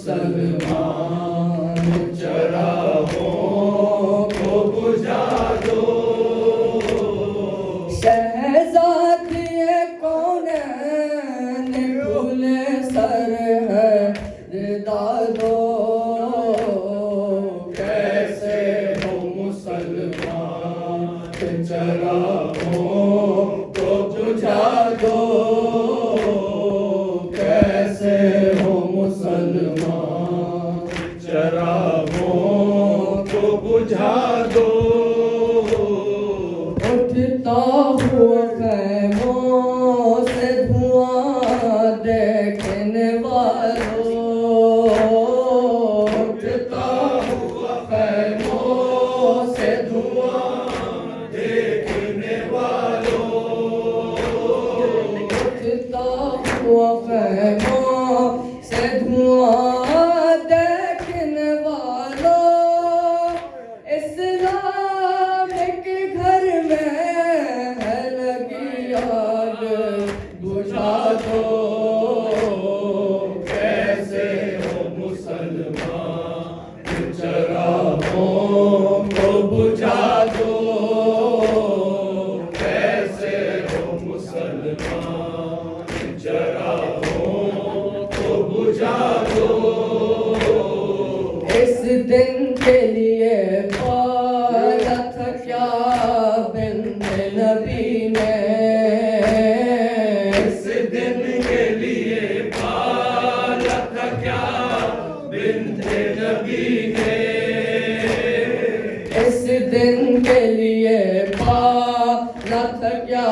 मुसलमान चरागों को बुझा दो। शहज़ादी कौनैन खुले सर है रिदा दो। कैसे हो मुसलमान चरागों को बुझा दो। कैसे हो मुसलमान चरागों को बुझा दो। उठता हुआ खैमों से धुआं देखने वालों। उठता हुआ खैमों से धुआं देखने वालों। उठता हुआ खैमों से धुआं देखने वालों। इस्लाम के घर में है लगी आग बुझा दो। कैसे हो मुसलमान चरागों को बुझा दो। कैसे हो मुसलमान चरागों को बुझा दो। इस दिन के लिए पाला था क्या बिन्ते नबी ने। इस दिन के लिए पाला था क्या बिन्ते नबी ने। इस दिन के लिए पाला था क्या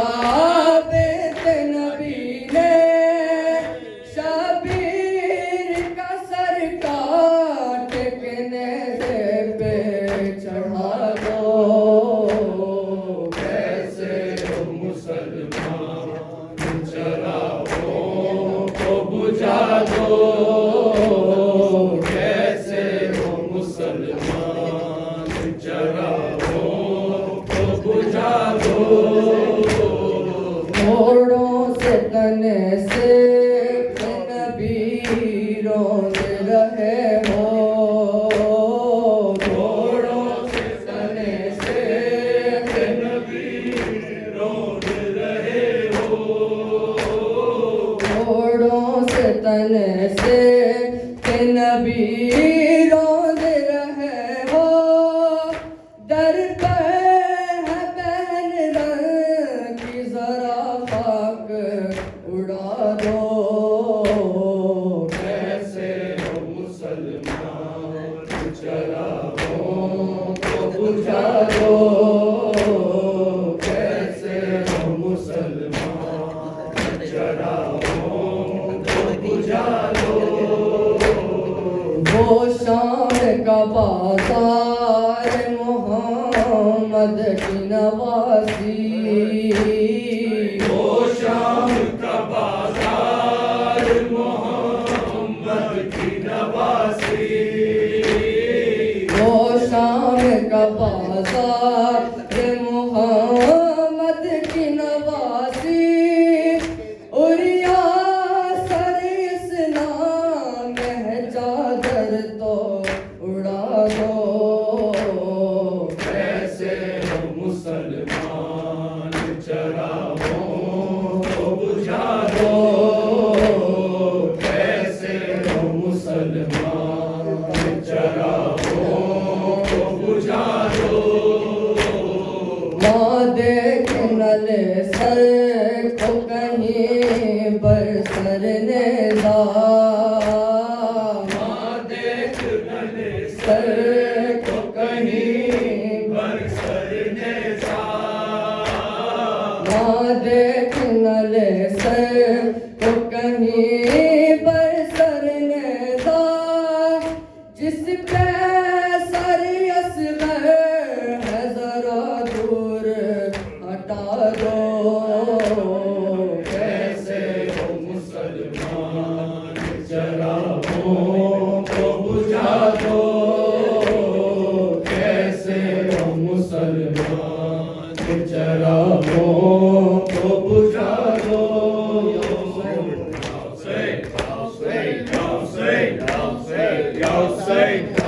बिन्ते नबी ने। शबीर का सर काटने से पे चढ़ा दो। कैसे हो मुसलमान चरागों को बुझा दो। कैसे हो मुसलमान चरागों को बुझा दो। घोड़ों से तने से नबी रोंदे रहे हो। घोड़ों से तने से नबी रोंदे रहे हो। घोड़ों से तने से नबी रोंदे रहे हो। दर पे है बहन रंग की जरा खाक उड़ा दो। कैसे हो मुसलमान चरागों को बुझा दो। कैसे हो मुसलमान चरागों को बुझा दो। वो शाम का बाजार मोहम्मद की नवासी। वो शाम का बाजार मोहम्मद की नवासी। वो शाम का बाजार मोहम्मद की नवासी। उरिया सर इस्लाम है चादर तो उड़ा दो। कैसे हो मुसलमान चरागों को बुझा दो। कैसे हो मुसलमान चरागों को बुझा दो। माँ देख नले सर को कहीं बरसरने दा। माँ देख नले सर को कहीं बरसरने दा। माँ देख नले सर को कहीं बरसरने दा। जिस पे सर असगर है जरा दूर हटा दो। कैसे हो मुसलमान चरागों को बुझा दो। कैसे हो मुसलमान चरागों को बुझा दो। I'll say, व्यावसायिक